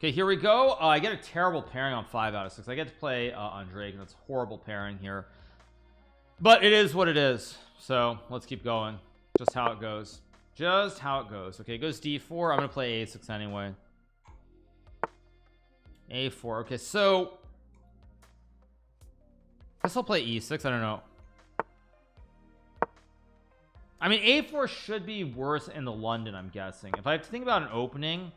Okay, here we go. I get a terrible pairing on 5 out of 6. I get to play on Drake, and that's a horrible pairing here, but it is what it is. So let's keep going. Just how it goes. Just how it goes. Okay, it goes d4. I'm gonna play a6 anyway. a4. Okay, so I guess I'll play e6. I don't know. I mean, a4 should be worse in the London, I'm guessing. If I have to think about an opening,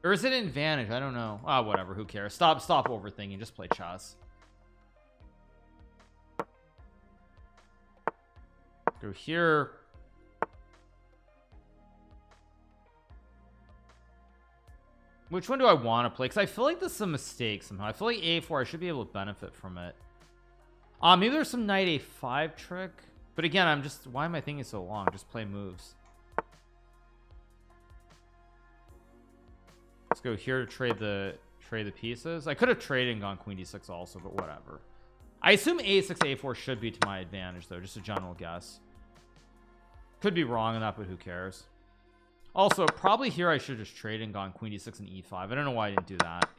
or is it an advantage? I don't know. Ah, whatever, who cares. Stop overthinking, just play chess. Go here. Which one do I want to play? Because I feel like this is a mistake somehow. I feel like a4, I should be able to benefit from it. Maybe there's some knight a5 trick. But again, I'm just, why am I thinking so long? Just play moves. Let's go here to trade the pieces. I could have traded and gone queen d6 also, but whatever. I assume a6 a4 should be to my advantage though, just a general guess. Could be wrong on that, but who cares? Also, probably here I should have just traded and gone queen d6 and e5. I don't know why I didn't do that.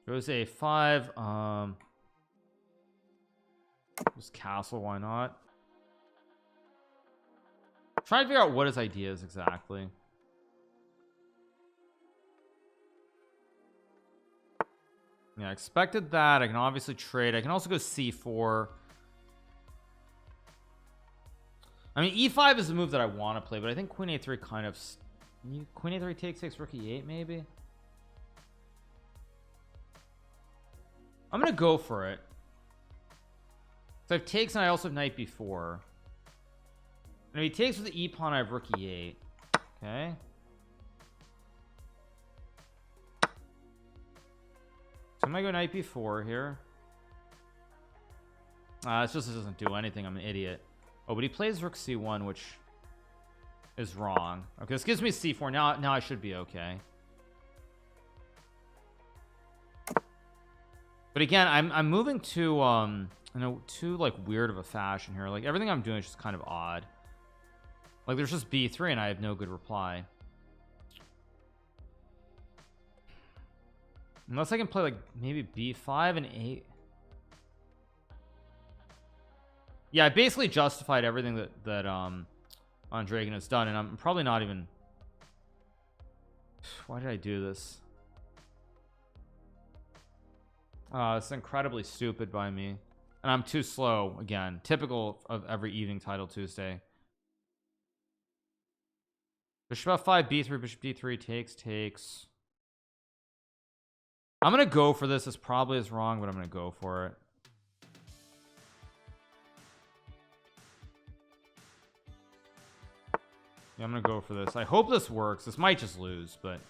Goes a5. Just castle, why not? Try to figure out what his idea is exactly. Yeah, I expected that. I can obviously trade. I can also go c4. I mean, e5 is the move that I want to play, but I think queen a3 kind of... Queen a3 takes 6, rook e8 maybe? I'm gonna go for it. So I have takes and I also have knight b4. And if he takes with the e pawn, I have rook e8. Okay. So I'm gonna go knight b4 here. It just doesn't do anything. I'm an idiot. Oh, but he plays rook c1, which is wrong. Okay, this gives me c4. Now I should be okay. But again, I'm moving to you know, too like weird of a fashion here. Like everything I'm doing is just kind of odd. Like there's just b3 and I have no good reply. Unless I can play like maybe b5 and 8. Yeah, I basically justified everything that Dragon has done, and I'm probably not even... Why did I do this? It's incredibly stupid by me. And I'm too slow again. Typical of every evening title Tuesday. Bishop f5, b3, bishop d3, takes. I'm gonna go for this. This probably is wrong, but I'm gonna go for it. Yeah, I'm gonna go for this. I hope this works. This might just lose, but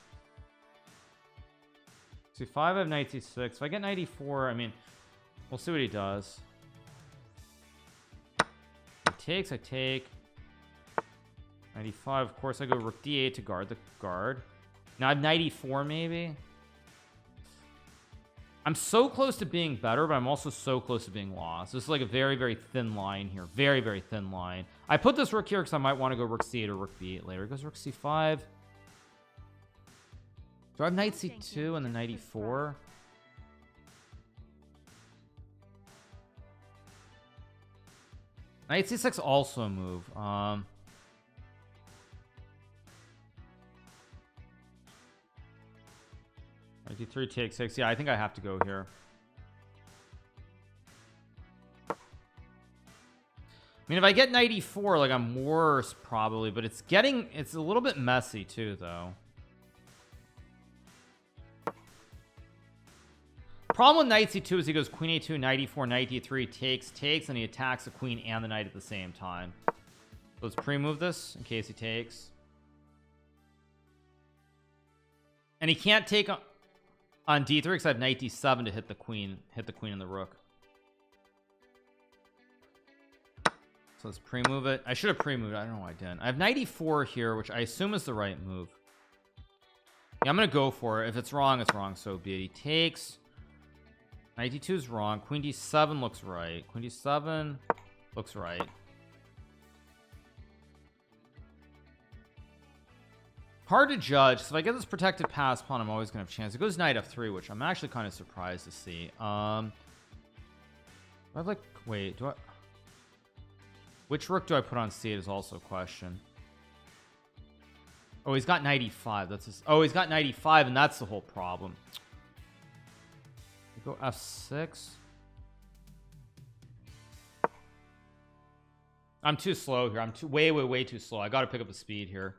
c5, I have knight c6. If I get knight e4, I mean, we'll see what he does. He takes, I take. Knight e5, of course I go rook d8 to guard the guard. Now I have knight e4 maybe. I'm so close to being better, but I'm also so close to being lost. This is like a very, very thin line here. Very, very thin line. I put this rook here because I might want to go rook c8 or rook b8 later. It goes rook c5. Do I have knight c2 and then knight e4? Knight c6 also a move. Knight d3 takes 6. Yeah, I think I have to go here. I mean, if I get knight e4, like I'm worse probably, but it's a little bit messy too, though. Problem with knight c2 is he goes queen a2, knight e4, knight d3, takes, and he attacks the queen and the knight at the same time. So let's pre-move this in case he takes. And he can't take on d3 because I have knight d7 to hit the queen and the rook. So let's pre-move it. I should have pre-moved it. I don't know why I didn't. I have knight e4 here, which I assume is the right move. Yeah, I'm gonna go for it. If it's wrong, it's wrong. So be it. He takes. Knight d2 is wrong. Queen d7 looks right. Queen d7 looks right. Hard to judge. So if I get this protected pass pawn, I'm always gonna have a chance. It goes knight f3, which I'm actually kind of surprised to see. I like, wait, do I, which rook do I put on c8 is also a question. Oh, he's got knight e5. That's his, oh, he's got knight e5, and that's the whole problem. Go f6. I'm too slow here. I'm too way too slow. I got to pick up the speed here.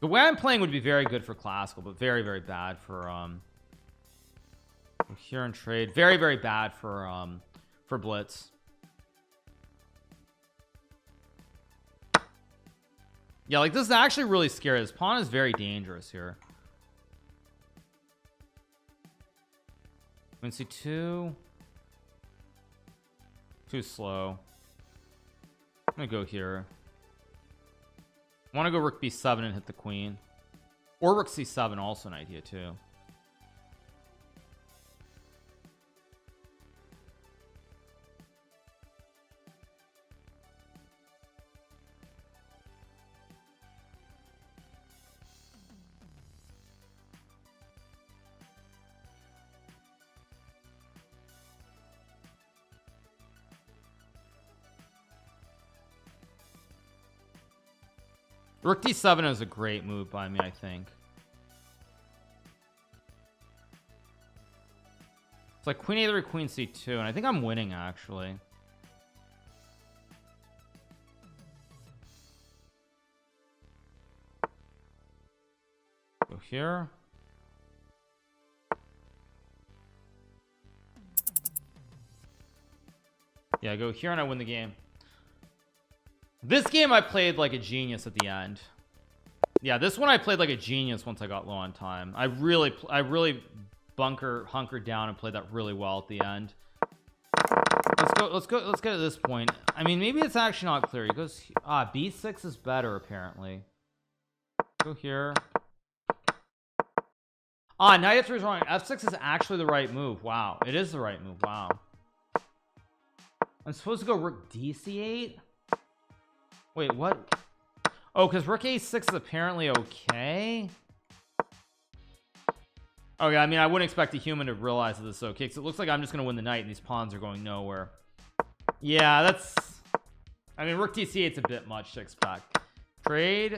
The way I'm playing would be very good for classical, but very bad for here and trade. Very bad for blitz. Yeah, like this is actually really scary. This pawn is very dangerous here. Queen c2. Too slow. I'm gonna go here. I want to go rook b7 and hit the queen, or rook c7, also an idea too. Rook d7 is a great move by me, I think. It's like queen a3, queen c2, and I think I'm winning actually. Go here. Yeah, go here and I win the game. This game I played like a genius at the end. Yeah, this one I played like a genius once I got low on time. I really hunkered down and played that really well at the end. Let's get to this point. I mean, maybe it's actually not clear. He goes b6 is better apparently. Go here. Knight f3 is wrong. f6 is actually the right move. Wow, it is the right move. Wow. I'm supposed to go rook dc8. Wait, what? Oh, because rook a6 is apparently okay. Oh yeah, I mean, I wouldn't expect a human to realize that this is okay, because it looks like I'm just gonna win the knight and these pawns are going nowhere. Yeah, that's, I mean, rook d8 is a bit much to expect. Trade.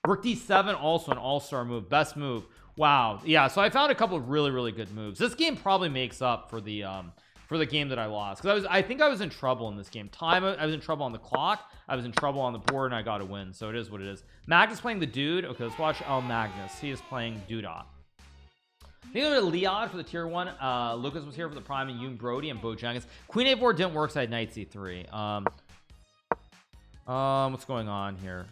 Rook d7, also an all-star move, best move. Wow. Yeah, so I found a couple of really good moves. This game probably makes up for the game that I lost, because I think I was in trouble in this game. I was in trouble on the clock, I was in trouble on the board, and I got a win. So it is what it is. Magnus playing the dude. Okay, let's watch Magnus. He is playing Duda. I think it was Leod for the tier 1. Lucas was here for the prime, and Yoon Brody and Bojangles. Queen a4 didn't work, so I had knight c3. What's going on here?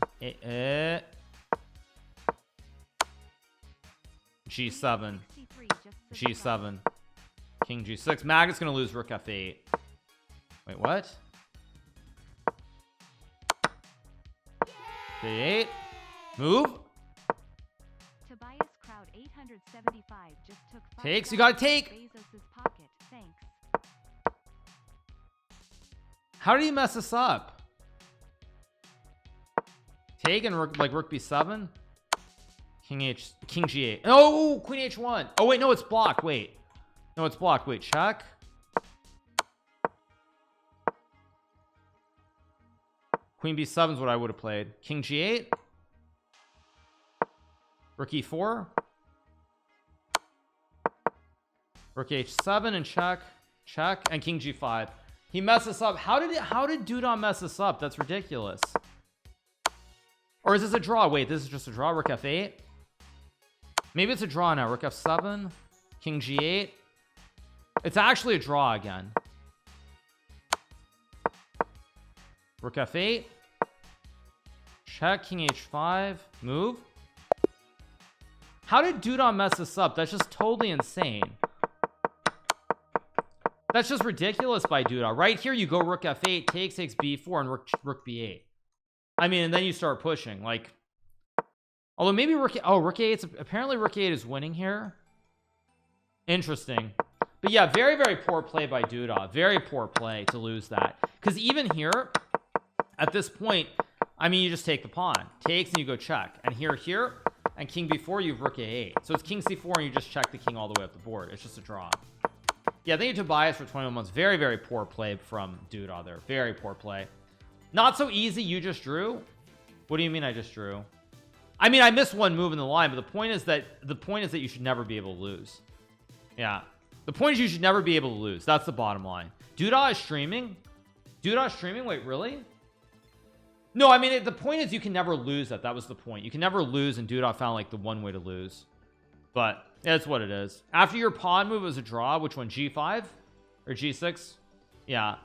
G7. G7. King g6. Magnus gonna lose rook f8. Wait, what? K8. Move. Tobias Crowd 875 just took takes. You gotta take. Bezos's pocket. Thanks. How did he mess this up? Take and rook b7. King g8. Oh, queen h1. Oh wait, no, it's blocked. Wait. No, it's blocked. Wait, check. Queen b7 is what I would have played. King g8. Rook e4. Rook h7 and check. Check. And king g5. He messed this up. How did Dudon mess this up? That's ridiculous. Or is this a draw? Wait, this is just a draw. Rook f8. Maybe it's a draw now. Rook f7. King g8. It's actually a draw again. Rook f8. Check. King h5. Move. How did Dudon mess this up? That's just totally insane. That's just ridiculous by Dudon. Right here you go rook f8, takes b4, and rook b8. I mean, and then you start pushing. Like, although maybe rook a8, apparently rook a8 is winning here. Interesting. But yeah, very poor play by Dudon. Very poor play to lose that. because even here at this point, I mean, you just take the pawn, takes, and you go check, and here and king b4, you have rook a8, so it's king c4 and you just check the king all the way up the board. It's just a draw. Yeah, thank you Tobias for 21 months. Very, very poor play from Duda there. Very poor play. Not so easy. You just drew. What do you mean I just drew? I mean, I missed one move in the line, but the point is that you should never be able to lose. Yeah, the point is you should never be able to lose. That's the bottom line. Duda is streaming. Duda is streaming. Wait, really? No, I mean, the point is you can never lose. That was the point. You can never lose, and Duda found like the one way to lose. But that's what it is. After your pawn move was a draw. Which one? G5 or G6? Yeah.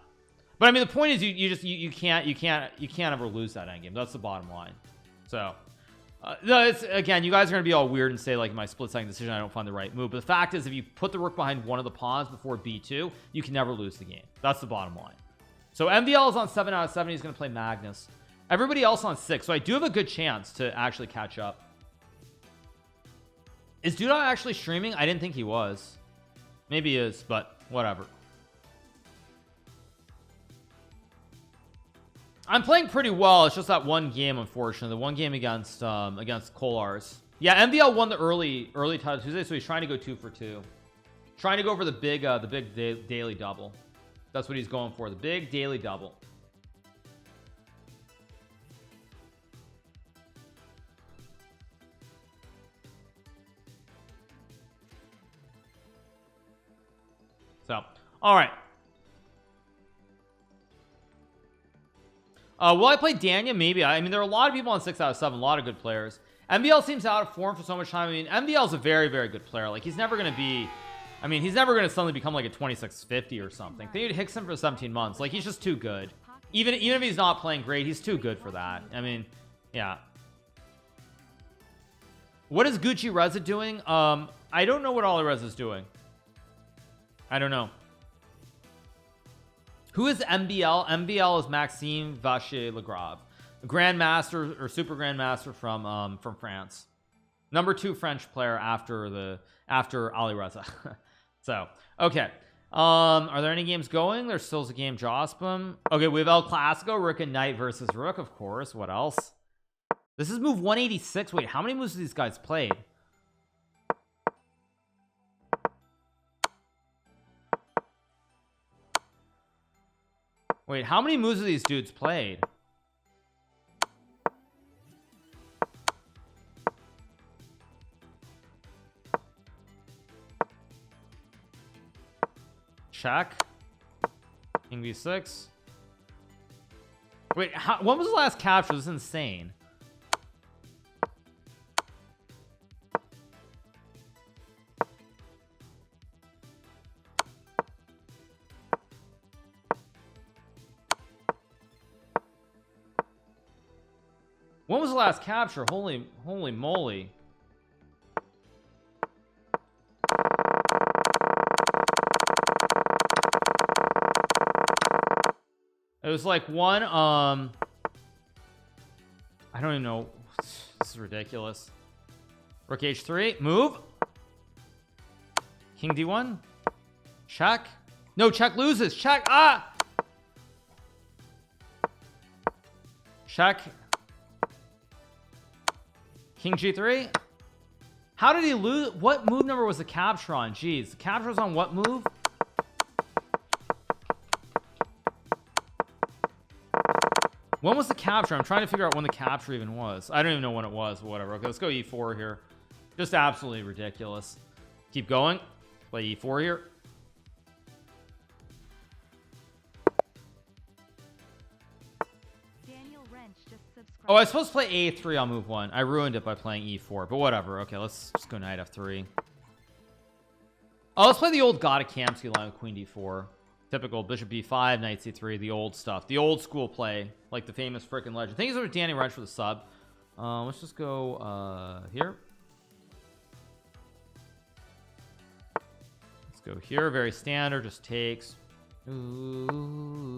But I mean, the point is you can't ever lose that endgame. That's the bottom line. So no, it's, again, you guys are gonna be all weird and say like my split second decision I don't find the right move, but the fact is if you put the rook behind one of the pawns before b2, you can never lose the game. That's the bottom line. So MVL is on 7 out of 7. He's gonna play Magnus. Everybody else on 6, so I do have a good chance to actually catch up. Is Duda actually streaming? I didn't think he was. Maybe he is, but whatever. I'm playing pretty well. It's just that one game, unfortunately. The one game against Kolars. Yeah, MVL won the early title Tuesday, so he's trying to go 2 for 2. Trying to go for the big daily double. That's what he's going for. The big daily double. So, all right. Will I play Danya? Maybe. I mean, there are a lot of people on 6 out of 7. A lot of good players. MVL seems out of form for so much time. I mean, MVL is a very, very good player. Like, he's never going to be... I mean, he's never going to suddenly become like a 2650 or something. They need Hickson for 17 months. Like, he's just too good. Even if he's not playing great, he's too good for that. I mean, yeah. What is Gucci Reza doing? I don't know what Alireza is doing. I don't know. Who is MBL? MBL is Maxime Vacher-Lagrave, Grandmaster or Super Grandmaster from France. Number 2 French player after Alireza. So, okay. Are there any games going? There's still a game, Jospin. Okay, we have El Clasico, Rook and Knight versus Rook, of course. What else? This is move 186. Wait, how many moves have these guys played? Wait, how many moves have these dudes played? Check. King b6. Wait, when was the last capture? This is insane. When was the last capture? Holy moly. It was like one, I don't even know. This is ridiculous. Rook h3, move. King d1. Check. No, check loses. Check. Ah! Check. King g3. How did he lose? What move number was the capture on? Jeez, the capture was on what move? When was the capture? I'm trying to figure out when the capture even was. I don't even know when it was, but whatever. Okay, let's go e4 here. Just absolutely ridiculous. Keep going. Play e4 here. Oh, I was supposed to play a3 on move 1. I ruined it by playing e4, but whatever. Okay, let's just go knight f3. Oh, let's play the old God of Kamsky line with queen d4. Typical bishop b5, knight c3, the old stuff, the old school play, like the famous freaking legend. Thank you so much, Danny Wrench, for the sub. Let's just go here. Let's go here. Very standard, just takes. Ooh.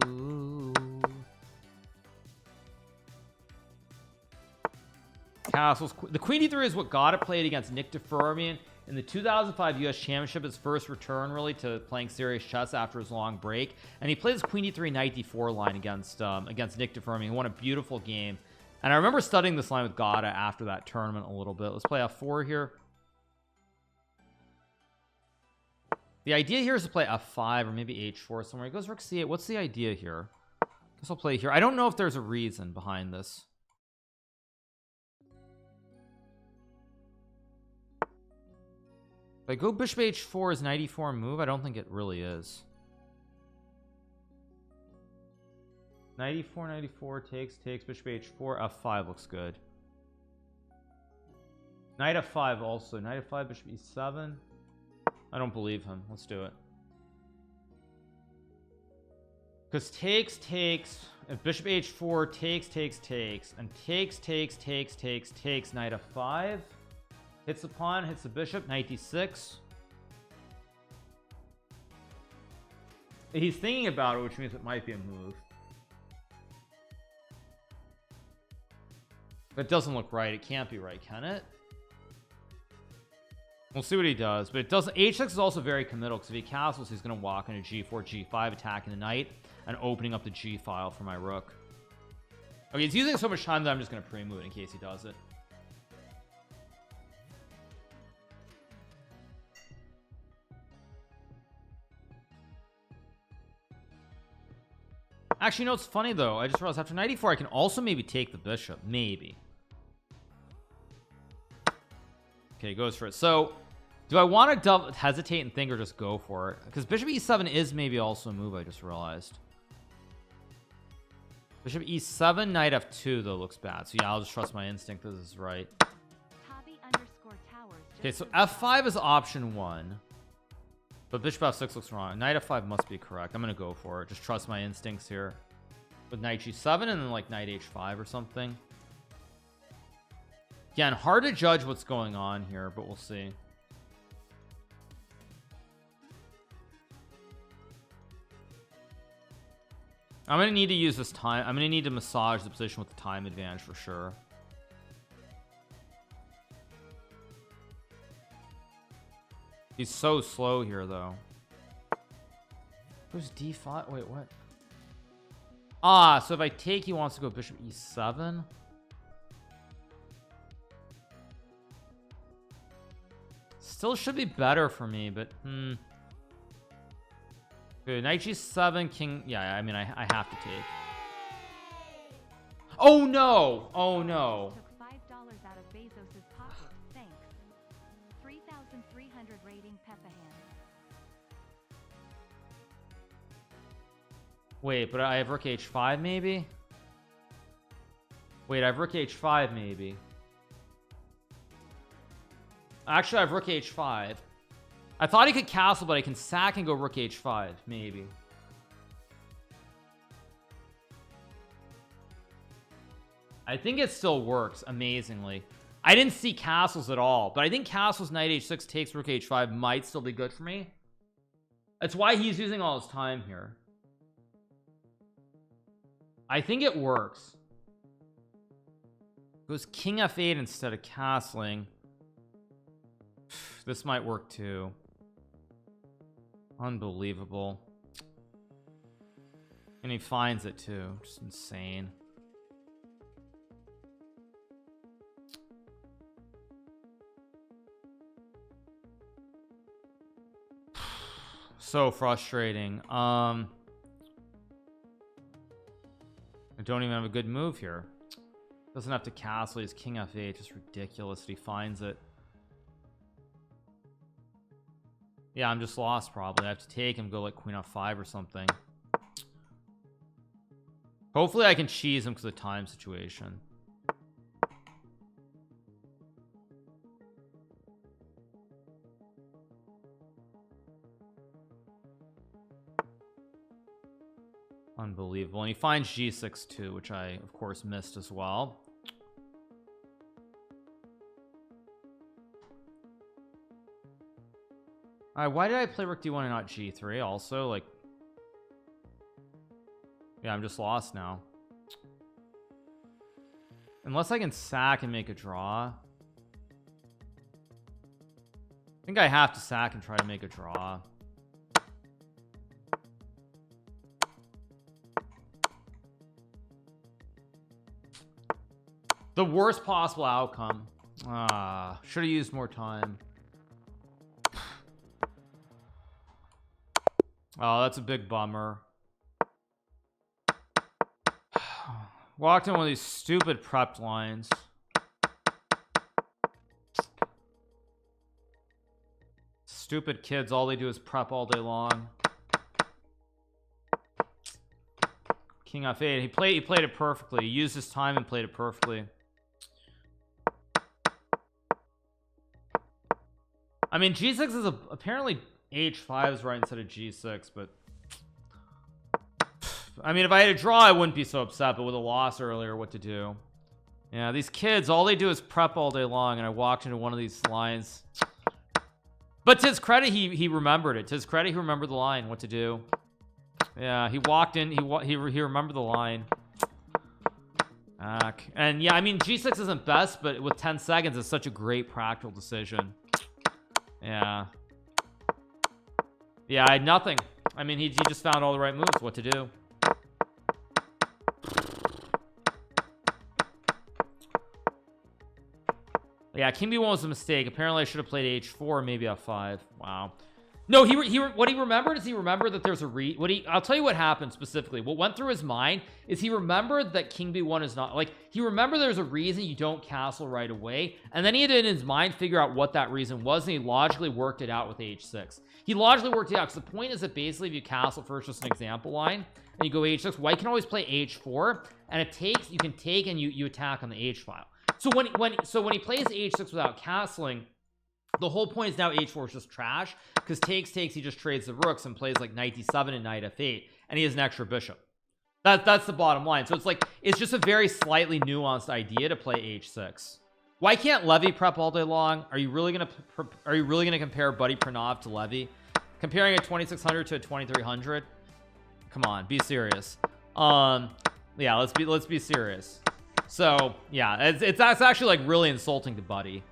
Castles. The queen d3 is what Goddard played against Nick DeFermian in the 2005 US Championship, his first return really to playing serious chess after his long break, and he played his queen d3 knight d4 line against Nick DeFermi. He won a beautiful game, and I remember studying this line with Gada after that tournament a little bit. Let's play f4 here. The idea here is to play f5 or maybe h4 somewhere. He goes rook c8. What's the idea here? Guess I'll play here. I don't know if there's a reason behind this. If I go bishop h4, is knight e4 a move? I don't think it really is. Knight e4 takes bishop h4, f5 looks good. Knight f5 also. Knight f5, bishop e7. I don't believe him. Let's do it. Because takes, if bishop h4 takes, and takes, knight f5. Hits the pawn, hits the bishop, knight d6. He's thinking about it, which means it might be a move. But it doesn't look right. It can't be right, can it? We'll see what he does, but it doesn't. H6 is also very committal because if he castles, he's going to walk into g4, g5, attacking the knight and opening up the g file for my rook. Okay, he's using so much time that I'm just going to pre-move it in case he does it. Actually, you know, it's funny though. I just realized after knight e4, I can also maybe take the bishop. Maybe. Okay, he goes for it. So, do I want to hesitate and think or just go for it? Because bishop e7 is maybe also a move, I just realized. Bishop e7, knight f2, though, looks bad. So, yeah, I'll just trust my instinct. This is right. Okay, so f5 is option 1. But bishop f6 looks wrong. Knight f5 must be correct. I'm going to go for it. Just trust my instincts here. With knight g7 and then like knight h5 or something. Again, hard to judge what's going on here, but we'll see. I'm going to need to use this time. I'm going to need to massage the position with the time advantage for sure. He's so slow here, though. Where's d5? Wait, what? Ah, so if I take, he wants to go bishop e7. Still should be better for me, but Good, knight g7, king. Yeah, I mean, I have to take. Oh no! Oh no! Took $5 out of Bezos's pocket. Thanks. 3,300 rating Peppahan. Wait, but I have rook h5 maybe? Wait, I have rook h5 maybe. Actually, I have rook h5. I thought he could castle, but I can sack and go rook h5 maybe. I think it still works amazingly. I didn't see castles at all, but I think castles knight h6 takes rook h5 might still be good for me. That's why he's using all his time here. I think it works. Goes king f8 instead of castling. This might work too. Unbelievable. And he finds it too. Just insane. So frustrating. I don't even have a good move here. Doesn't have to castle. He's king f8. Just ridiculous that he finds it. Yeah, I'm just lost probably. I have to take him, go like queen f5 or something. Hopefully I can cheese him because of the time situation. Unbelievable. And he finds g6 too, which I of course missed as well. Alright, why did I play rook d1 and not g3 also? Like, yeah, I'm just lost now. Unless I can sack and make a draw. think I have to sack and try to make a draw. The worst possible outcome. Should have used more time. Oh, that's a big bummer. Walked in one of these stupid prepped lines. Stupid kids, all they do is prep all day long. King F8. He played it perfectly. He used his time and played it perfectly. I mean, G6 is apparently H5 is right instead of G6, but I mean, if I had a draw, I wouldn't be so upset, but with a loss earlier, what to do? Yeah, these kids, all they do is prep all day long, and I walked into one of these lines. But to his credit, he remembered it. To his credit, he remembered the line, what to do. Yeah, he walked in, he remembered the line. And yeah, I mean, G6 isn't best, but with 10 seconds, it's such a great practical decision. Yeah. Yeah, I had nothing. I mean, he just found all the right moves, what to do. Yeah, King B1 was a mistake. Apparently, I should have played H4, maybe F5. Wow. No, what he remembered is he remembered that there's a I'll tell you what happened specifically. What went through his mind is he remembered that King B1 is not, like, he remembered there's a reason you don't castle right away, and then he had in his mind figure out what that reason was, and he logically worked it out with H6. He logically worked it out, because the point is that basically if you castle first, just an example line, and you go H6, white can always play H4, and you can take and you attack on the H file. So when he plays H6 without castling, the whole point is now H4 is just trash, because takes, he just trades the rooks and plays like knight d7 and knight f8, and he has an extra bishop. That's the bottom line. So it's just a very slightly nuanced idea to play H6. Why can't Levy prep all day long? Are you really gonna compare Buddy Pranav to Levy? Comparing a 2600 to a 2300? Come on, be serious. Yeah, let's be serious. So yeah, that's actually like really insulting to Buddy.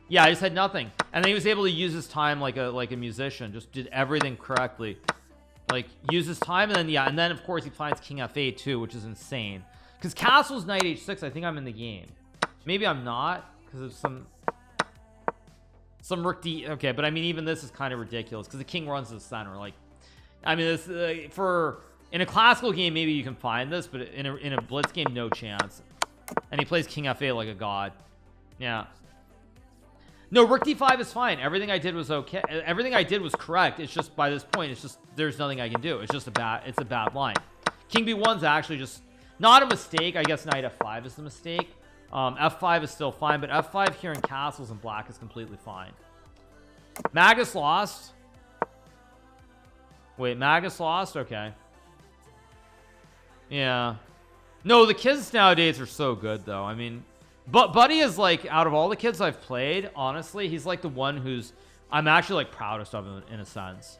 Yeah, I just had nothing, and then he was able to use his time like a musician. Just did everything correctly, like use his time, and then yeah, and then of course he finds King F8 too, which is insane. Because castles knight H6, I think I'm in the game. Maybe I'm not because of some rook D. Okay, but I mean even this is kind of ridiculous because the king runs to the center. Like, I mean this in a classical game maybe you can find this, but in a blitz game no chance. And he plays King F8 like a god. Yeah. No, rook d5 is fine. Everything I did was okay. Everything I did was correct. It's just by this point, it's just there's nothing I can do. It's just a bad line. King b1's actually just not a mistake. I guess knight f5 is the mistake. F5 is still fine, but f5 here in castles and black is completely fine. Magus lost. Wait, Magus lost? Okay. Yeah. No, the kids nowadays are so good though. I mean, but Buddy is like, out of all the kids I've played, honestly, he's like the one who's I'm actually like proudest of him in a sense.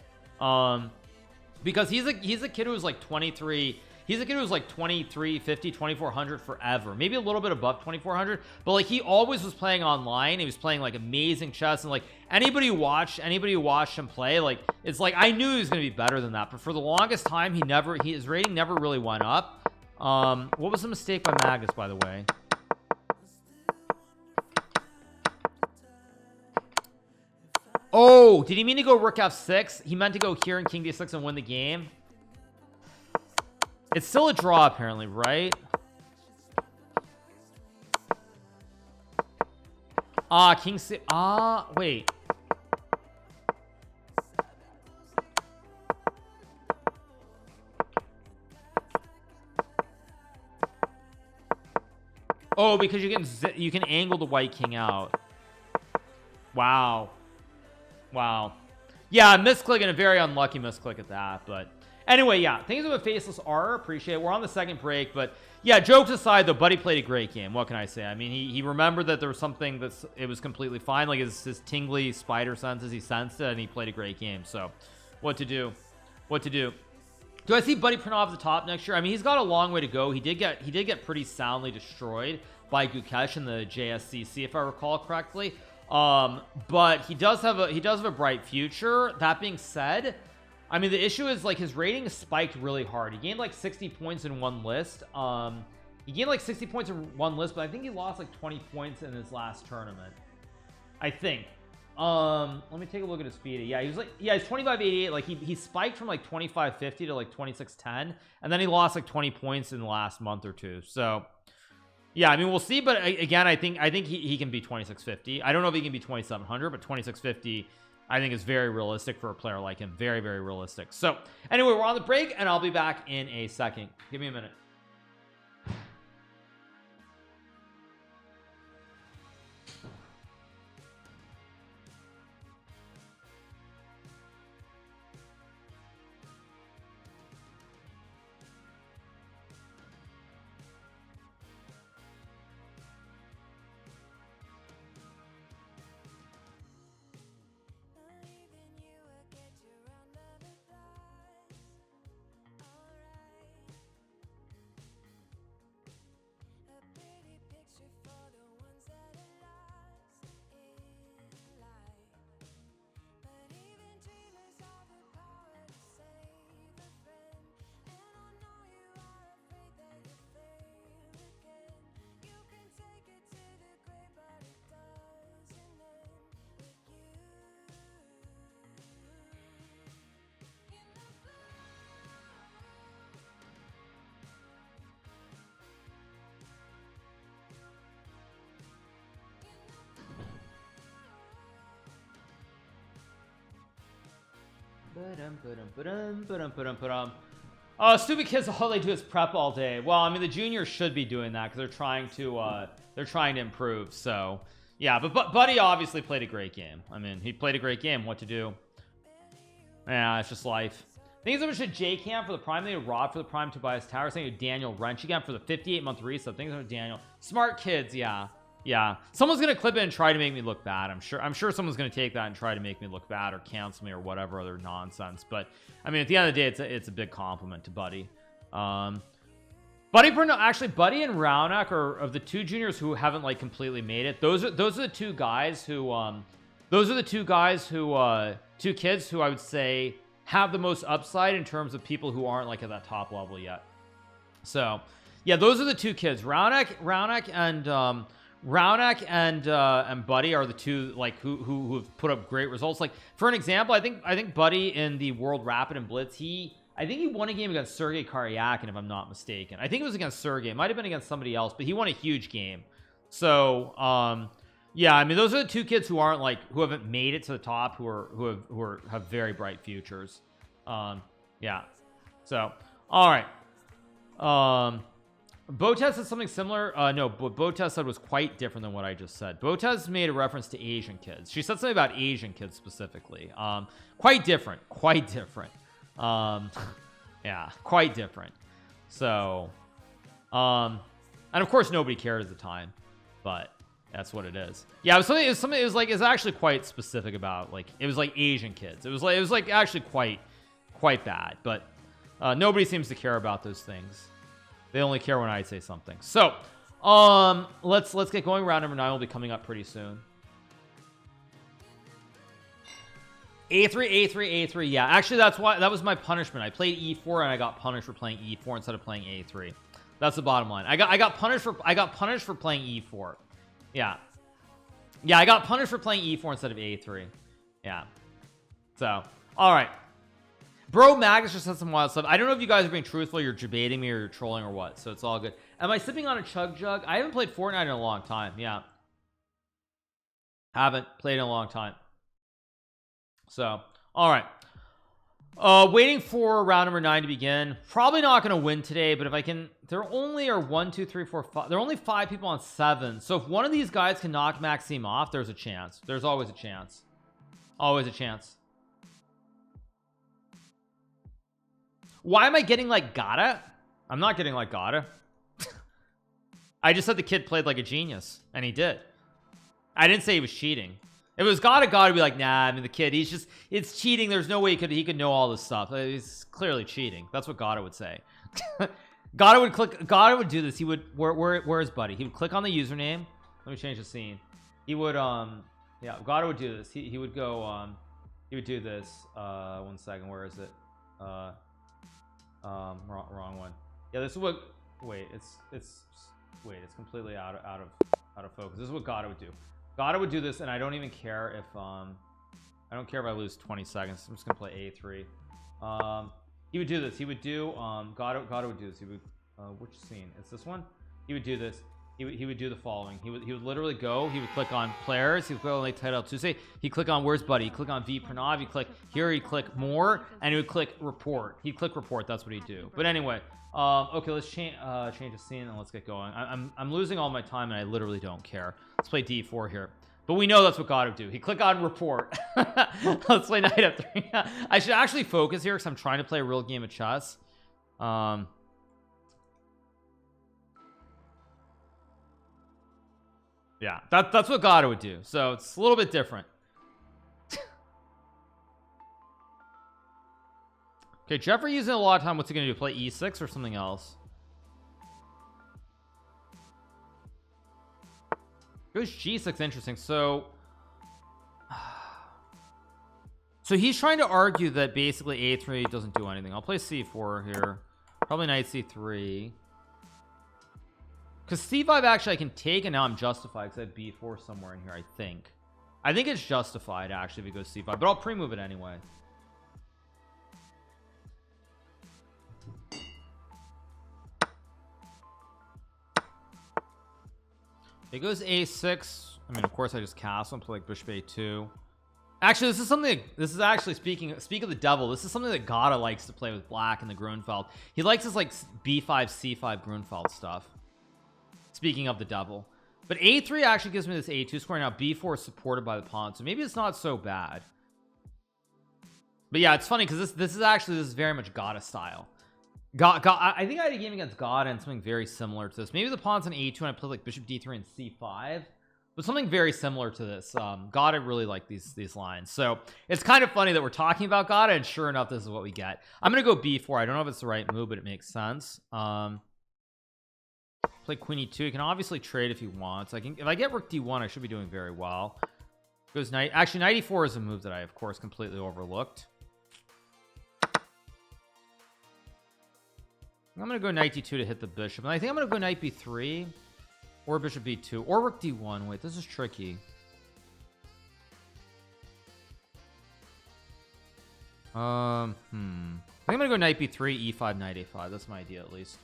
Because he's a kid who's like 23. He's a kid who's like 2350, 2400 forever, maybe a little bit above 2400, but like he always was playing online. He was playing like amazing chess, and like anybody who watched him play, like it's like I knew he was going to be better than that, but for the longest time his rating never really went up. What was the mistake by Magus, by the way? Oh, did he mean to go rook f6? He meant to go here and king d6 and win the game. It's still a draw apparently, right? King c. Wait. Oh, because you can angle the white king out. Wow. Wow. Yeah, misclick, and a very unlucky misclick at that, but anyway, yeah, things with Faceless R, appreciate it. We're on the second break, but yeah, jokes aside though, Buddy played a great game. What can I say? I mean, he remembered that there was something it was completely fine, like his tingly spider senses, he sensed it, and he played a great game. So what to do do I see Buddy Pranav at the top next year? I mean, he's got a long way to go. He did get pretty soundly destroyed by Gukesh in the JSCC, if I recall correctly. But he does have a bright future. That being said, I mean, the issue is like his rating spiked really hard. He gained like 60 points in one list. He gained like 60 points in one list, but I think he lost like 20 points in his last tournament, I think. Let me take a look at his speed. Yeah, he was like, yeah, he's 2588. Like he spiked from like 2550 to like 2610, and then he lost like 20 points in the last month or two. So yeah, I mean, we'll see. But again, I think he can be 2650. I don't know if he can be 2700, but 2650 I think is very realistic for a player like him. Very, very realistic. So anyway, we're on the break, and I'll be back in a second. Give me a minute. Stupid kids, all they do is prep all day. Well, I mean, the juniors should be doing that because they're trying to improve. So yeah, but Buddy obviously played a great game. I mean, he played a great game. What to do? Yeah, it's just life. Thanks so much to J Camp for the prime. They Rob for the prime. Tobias Tower. Thank you to Daniel Wrench again for the 58-month resub. Thanks so much, Daniel. Smart kids, yeah. Yeah, someone's gonna clip it and try to make me look bad. I'm sure someone's gonna take that and try to make me look bad or cancel me or whatever other nonsense. But I mean, at the end of the day, it's a big compliment to Buddy. Buddy and Raunak are of the two juniors who haven't like completely made it. Those are the two guys who two kids who I would say have the most upside in terms of people who aren't like at that top level yet. So yeah, those are the two kids. Raunak and Buddy are the two like who have put up great results. Like for an example, I think Buddy in the World Rapid and Blitz, I think he won a game against Sergey Karyakin, if I'm not mistaken. I think it was against Sergey. It might have been against somebody else, but he won a huge game. So yeah, I mean, those are the two kids who aren't like who haven't made it to the top, who have very bright futures. Yeah. So all right. Botez said something similar. No, what Botez said was quite different than what I just said. Botez made a reference to Asian kids. She said something about Asian kids specifically. Quite different. Yeah, quite different. So, and of course nobody cared at the time, but that's what it is. Yeah, it was actually quite specific about like it was like Asian kids. It was like actually quite bad, but nobody seems to care about those things. They only care when I say something. So let's get going. Round number 9 will be coming up pretty soon. A3. Yeah, actually that was my punishment. I played E4 and I got punished for playing E4 instead of playing A3. That's the bottom line. I got punished for playing E4. Yeah, I got punished for playing E4 instead of A3. Yeah. So all right. Bro Magus just said some wild stuff. I don't know if you guys are being truthful, you're debating me, or you're trolling, or what. So it's all good. Am I sipping on a chug jug? I haven't played Fortnite in a long time. Yeah, haven't played in a long time. So all right, waiting for round number 9 to begin. Probably not going to win today, but if I can, there only are 1 2 3 4 5. There are only 5 people on 7. So if one of these guys can knock Maxime off, there's a chance. There's always a chance. Always a chance. Why am I getting like Gata? I'm not getting like Gata. I just said the kid played like a genius, and he did. I didn't say he was cheating. If it was Gata would be like, nah, I mean the kid, it's cheating. There's no way he could know all this stuff. He's clearly cheating. That's what Gata would say. Gata would do this. He would where is Buddy? He would click on the username. Let me change the scene. He would Yeah, Gato would do this. He would go he would do this. 1 second, where is it? Wrong one. Yeah, this is what wait, it's completely out of focus. This is what Gato would do. Gato would do this, and I don't even care if I don't care if I lose 20 seconds. I'm just gonna play A3. He would do this. He would do Gato would do this. He would which scene? It's this one. He would do this. He would do the following. He would literally go. He would click on players. He would click on like title Tuesday. He'd click on where's Buddy. He'd click on V Pranav. He'd click here. He'd click more, and he would click report. He'd click report. That's what he'd do. But anyway, okay, let's change the scene and let's get going. I'm losing all my time, and I literally don't care. Let's play D4 here. But we know that's what God would do. He click on report. Let's play knight F3. I should actually focus here because I'm trying to play a real game of chess. Yeah, that's what God would do. So it's a little bit different. Okay, Jeffrey using a lot of time. What's he gonna do? Play E6 or something else? Goes G6. Interesting. So he's trying to argue that basically A3 doesn't do anything. I'll play C4 here. Probably knight C3. Because C5 actually I can take, and now I'm justified because I have B4 somewhere in here. I think it's justified actually if it goes C5, but I'll pre-move it anyway. It goes A6. I mean, of course I just castle and play like bishop A2. Actually, this is something. This is actually speak of the devil. This is something that Gata likes to play with black in the Grunfeld. He likes this like B5 C5 Grunfeld stuff. Speaking of the devil, but A3 actually gives me this A2 square. Now B4 is supported by the pawn, so maybe it's not so bad. But yeah, it's funny because this is very much Gata style. I think I had a game against Gata and something very similar to this. Maybe the pawn's on A2 and I play like bishop D3 and C5, but something very similar to this. Gata really like these lines, so it's kind of funny that we're talking about Gata, and sure enough, this is what we get. I'm gonna go B4. I don't know if it's the right move, but it makes sense. Play queen E2. You can obviously trade if you want. So if I get rook D1, I should be doing very well. Goes knight. Actually, knight E4 is a move that I of course completely overlooked. I'm gonna go knight D2 to hit the bishop, and I think I'm gonna go knight B3 or bishop B2 or rook D1. Wait, this is tricky. I think I'm gonna go knight B3, E5, knight A5. That's my idea, at least.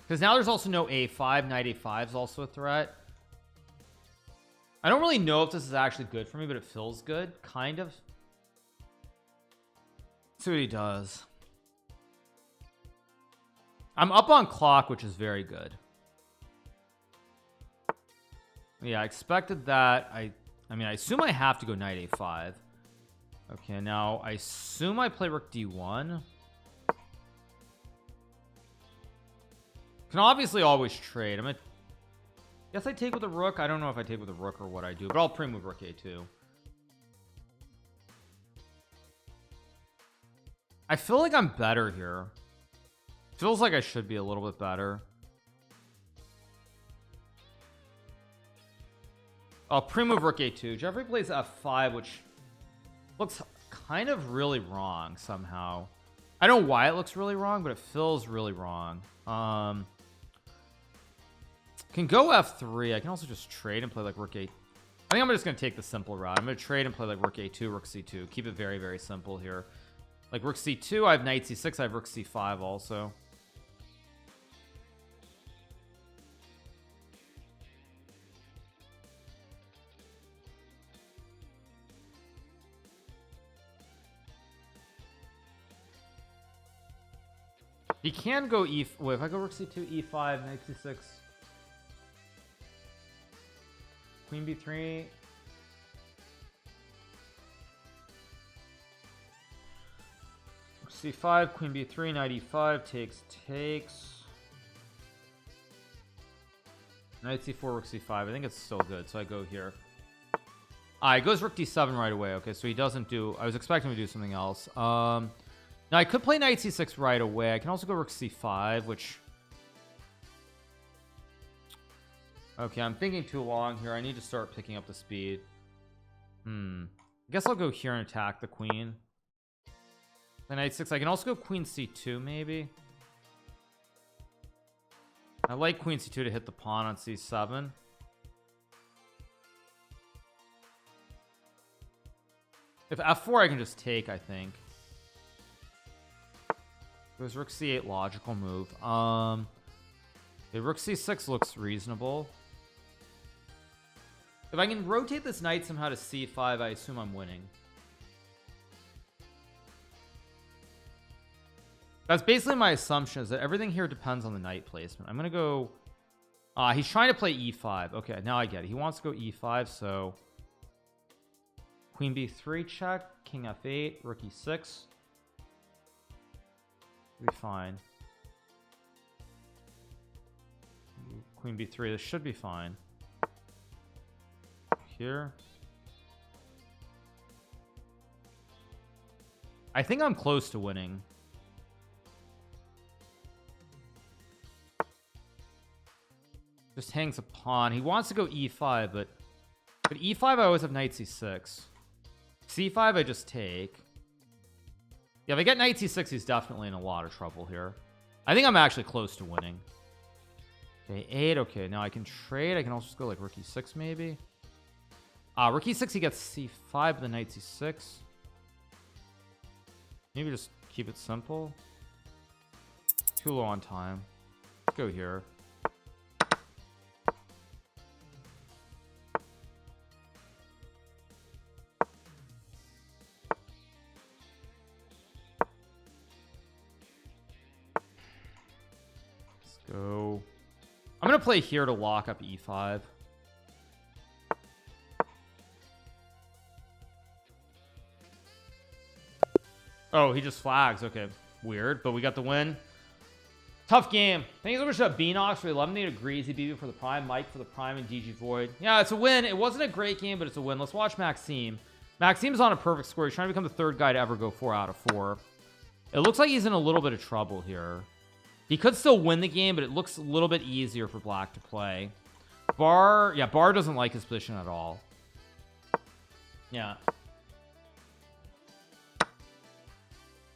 Because now there's also no A5. Knight A5 is also a threat. I don't really know if this is actually good for me, but it feels good, kind of. Let's see what he does. I'm up on clock, which is very good. Yeah, I expected that. I mean, I assume I have to go knight A5. Okay, now I assume I play rook D1. Can obviously always trade. I'm gonna guess I take with a rook. I don't know if I take with a rook or what I do, but I'll pre-move rook A2. I feel like I'm better here. Feels like I should be a little bit better. I'll pre-move rook A2. Jeffrey plays F5, which looks kind of really wrong somehow. I don't know why it looks really wrong, but it feels really wrong. Can go F3. I can also just trade and play like rook A. I think I'm just gonna take the simple route. I'm gonna trade and play like rook A2, rook C2. Keep it very, very simple here. Like rook C2, I have knight C6, I have rook C5 also. He can go E. Wait, if I go rook C2, E5, knight C6, queen B3. C5, queen B3, knight E5, takes. Knight C4, rook C5. I think it's still good, so I go here. It goes rook D7 right away. Okay, so he doesn't do. I was expecting him to do something else. Now I could play knight C6 right away. I can also go rook C5, which Okay, I'm thinking too long here. I need to start picking up the speed. I guess I'll go here and attack the queen. The knight 6. I can also go queen c2 maybe. I like queen c2 to hit the pawn on c7. If f4 I can just take, I think. Goes rook c8, logical move. Okay, rook c6 looks reasonable. If I can rotate this knight somehow to c5, I assume I'm winning. That's basically my assumption, is that everything here depends on the knight placement. I'm gonna go he's trying to play e5. Okay, now I get it. He wants to go e5, so queen b3 check, king f8, rook e6. Be fine. Queen b3, this should be fine. Here, I think I'm close to winning. Just hangs a pawn. He wants to go e5, but e5 I always have knight c6. c5 I just take. Yeah, if I get knight c6, he's definitely in a lot of trouble here. I think I'm actually close to winning. Okay, 8. Okay, now I can trade. I can also just go like rook e6 maybe. Rook e6, he gets c5, the knight c6. Maybe just keep it simple. Too low on time. Let's go here. Let's go. I'm gonna play here to lock up e5. Oh, he just flags. Okay, weird, but we got the win. Tough game. Thank you so much to Beanox for 11 degrees. He beat me for the prime, Mike for the prime, and DG Void. Yeah, it's a win. It wasn't a great game, but it's a win. Let's watch Maxime. Maxime's on a perfect score. He's trying to become the third guy to ever go 4 out of 4. It looks like he's in a little bit of trouble here. He could still win the game, but it looks a little bit easier for Black to play. Bar doesn't like his position at all. Yeah.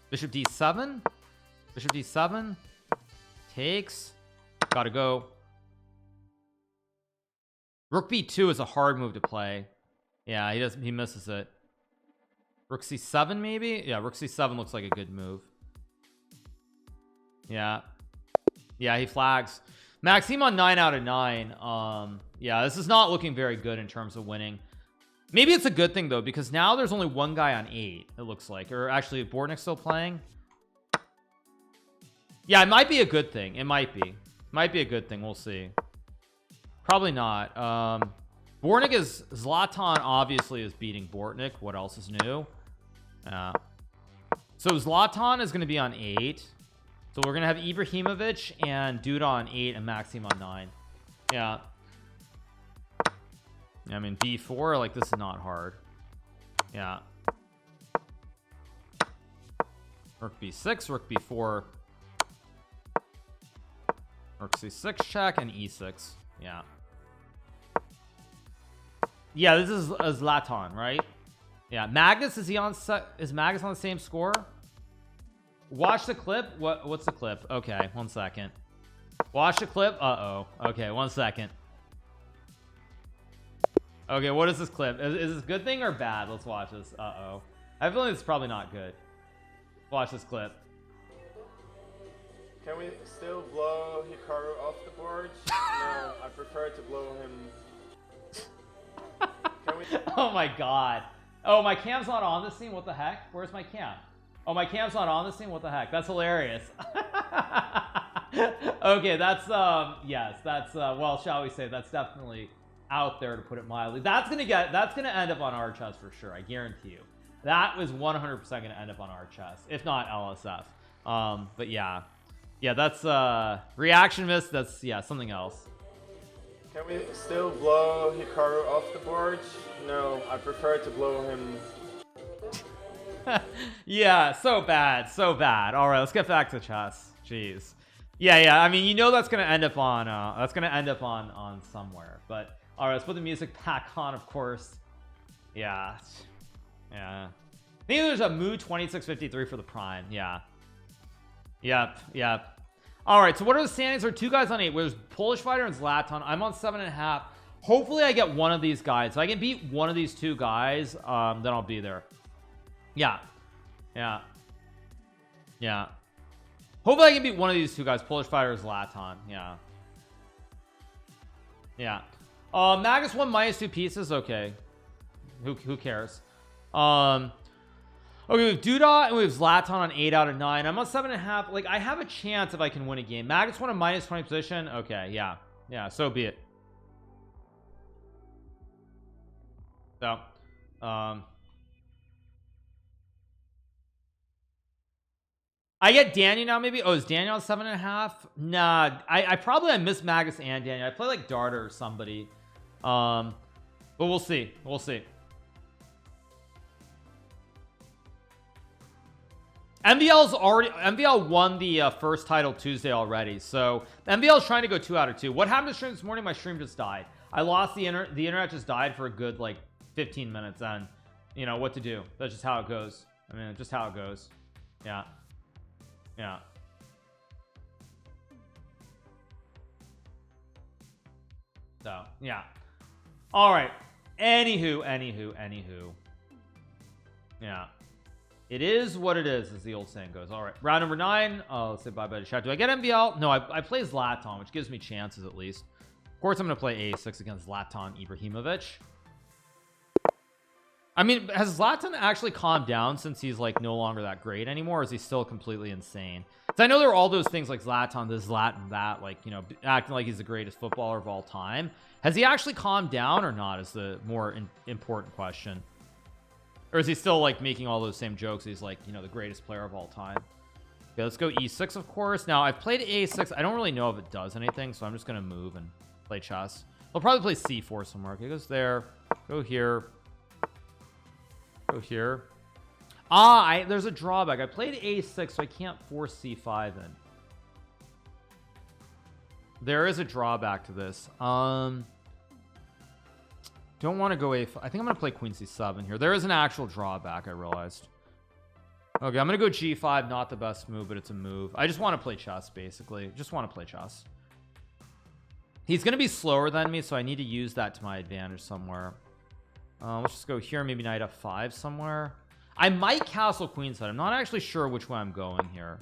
Bishop d7. Bishop d7. Takes. Gotta go. Rook b2 is a hard move to play. Yeah, he misses it. Rook c7 maybe? Yeah, rook c7 looks like a good move. Yeah. Yeah, he flags. Maxime on 9 out of 9. Yeah, this is not looking very good in terms of winning. Maybe it's a good thing though, because now there's only one guy on 8, it looks like. Or actually, Bortnick's still playing. Yeah, it might be a good thing. It might be. Might be a good thing. We'll see. Probably not. Bortnick is... Zlatan obviously is beating Bortnick. What else is new? So Zlatan is going to be on 8. So we're going to have Ibrahimovic and Duda on 8 and Maxime on 9. Yeah. I mean, b4, like, this is not hard. Yeah. Rook b6, rook b4. Rook c6 check and e6. Yeah. Yeah, this is a Zlatan, right? Yeah. Magnus, is Magnus on the same score? Watch the clip. What's the clip? Okay, 1 second. Watch the clip. Uh-oh. Okay, 1 second. Okay, what is this clip? Is this a good thing or bad? Let's watch this. Uh-oh. I feel like it's probably not good. Watch this clip. Can we still blow Hikaru off the board? No, I prefer to blow him. Can we... Oh my god. Oh, my cam's not on this scene? What the heck? Where's my cam? Oh, my cam's not on this scene? What the heck? That's hilarious. Okay, that's yes, that's well, shall we say, that's definitely out there, to put it mildly. That's gonna end up on our chest for sure, I guarantee you. That was 100% gonna end up on our chest, if not LSF. But yeah, that's reaction miss. That's, yeah, something else. Can we still blow Hikaru off the board? No, I prefer to blow him. Yeah, so bad. All right, let's get back to chess. Jeez. Yeah, I mean, you know that's gonna end up on somewhere. But all right, let's put the music back on, of course. Yeah. I think there's a Moo 2653 for the Prime. Yeah. Yep. All right, so what are the standings? There are 2 guys on 8. There's Polish Fighter and Zlatan. I'm on 7.5. Hopefully I get one of these guys. If I can beat one of these 2 guys, then I'll be there. Yeah. Hopefully I can beat one of these 2 guys, Polish Fighter or Zlatan. Yeah. Magus 1 minus 2 pieces. Okay. Who cares? Okay, we have Duda and we have Zlatan on 8 out of 9. I'm on 7.5. Like, I have a chance if I can win a game. Magus 1 a minus 20 position. Okay, yeah, so be it. So, I get Daniel now, maybe. Oh, is Daniel on 7.5? Nah, I miss Magus and Daniel. I play like Darter or somebody. But we'll see. MVL won the first title Tuesday already, so MVL is trying to go 2 out of 2. What happened to stream this morning? My stream just died. I lost the internet just died for a good like 15 minutes, and you know what to do. That's just how it goes. I mean, just how it goes. Yeah. So yeah. All right. Anywho. Yeah. It is what it is, as the old saying goes. All right, round number 9. Let's say bye-bye to chat. Do I get MVL? No, I play Zlatan, which gives me chances at least. Of course, I'm going to play A6 against Zlatan Ibrahimovic. I mean, has Zlatan actually calmed down since he's like no longer that great anymore? Or is he still completely insane? Because I know there are all those things like Zlatan, this, Zlatan, that, like, you know, acting like he's the greatest footballer of all time. Has he actually calmed down or not is the more important question. Or is he still like making all those same jokes? He's like, you know, the greatest player of all time. Okay, let's go E6, of course. Now, I've played A6. I don't really know if it does anything, so I'm just going to move and play chess. I'll probably play C4 somewhere. Okay, goes there. Go here. Go here. There's a drawback. I played A6, so I can't force C5 in. There is a drawback to this. Don't want to go A5. I think I'm going to play Queen C7 here. There is an actual drawback, I realized. Okay, I'm going to go G5. Not the best move, but it's a move. I just want to play chess, basically. Just want to play chess. He's going to be slower than me, so I need to use that to my advantage somewhere. Let's just go here. Maybe Knight F5 somewhere. I might castle queenside. I'm not actually sure which way I'm going here.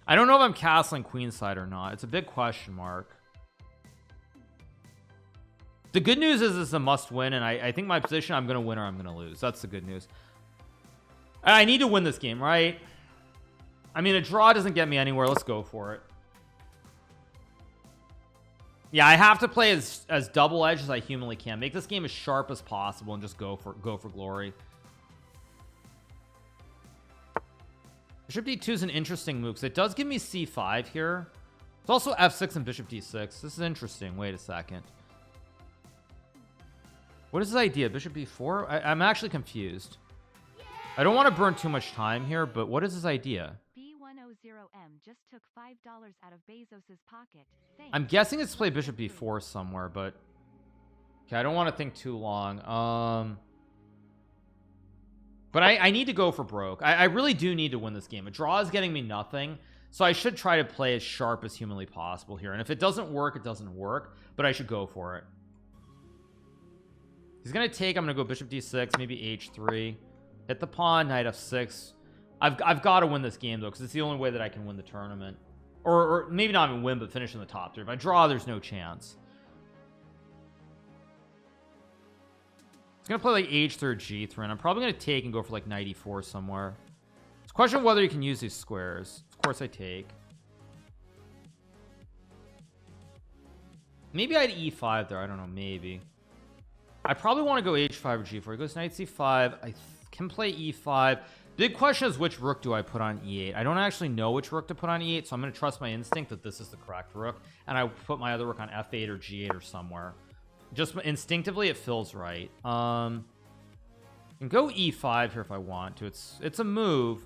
I don't know if I'm castling queenside or not. It's a big question mark. The good news is it's a must win, and I think my position, I'm going to win or I'm going to lose. That's the good news. I need to win this game, right? I mean, a draw doesn't get me anywhere. Let's go for it. Yeah, I have to play as double-edged as I humanly can. Make this game as sharp as possible and just go for glory. Bishop D2 is an interesting move because it does give me C5 here. It's also F6 and Bishop D6. This is interesting. Wait a second. What is his idea? Bishop B4? I'm actually confused. I don't want to burn too much time here, but what is his idea? B100M just took $5 out of Bezos's pocket. Thanks. I'm guessing it's to play Bishop B4 somewhere, but okay, I don't want to think too long. But I need to go for broke. I really do need to win this game. A draw is getting me nothing, so I should try to play as sharp as humanly possible here. And if it doesn't work, it doesn't work, but I should go for it. He's gonna take. I'm gonna go Bishop D6, maybe H3, hit the pawn, Knight F6. I've got to win this game though, because it's the only way that I can win the tournament, or maybe not even win, but finish in the top 3. If I draw, there's no chance. It's gonna play like H3 or G3, and I'm probably gonna take and go for like Knight E4 somewhere. It's a question of whether you can use these squares. Of course, I take. Maybe I'd E5 there. I don't know. Maybe. I probably want to go H5 or G4. He goes Knight C5. I can play E5. Big question is which rook do I put on E8? I don't actually know which rook to put on E8, so I'm going to trust my instinct that this is the correct rook, and I put my other rook on F8 or G8 or somewhere. Just instinctively, it feels right. And go E5 here if I want to. It's a move.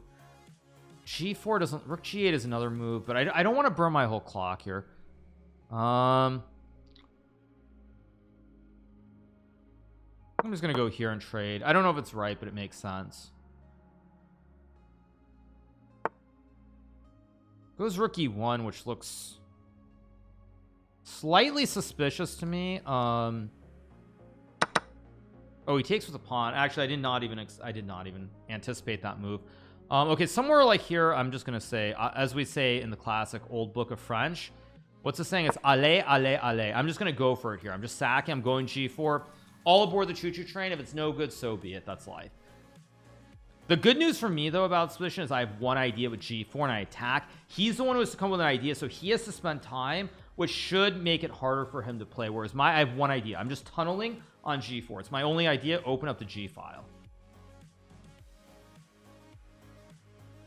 G4 doesn't. Rook G8 is another move, but I don't want to burn my whole clock here. I'm just gonna go here and trade. I don't know if it's right, but it makes sense. Goes Rook E1, which looks slightly suspicious to me. Oh, he takes with a pawn. Actually, I did not even anticipate that move. Okay, somewhere like here, I'm just gonna say, as we say in the classic old book of French, what's the saying? It's allez, allez, allez. I'm just gonna go for it here. I'm just sacking. I'm going G4. All aboard the choo-choo train. If it's no good, so be it. That's life. The good news for me though about this position is I have one idea with G4 and I attack. He's the one who has to come with an idea, so he has to spend time, which should make it harder for him to play. Whereas I have one idea. I'm just tunneling on G4. It's my only idea. Open up the G file.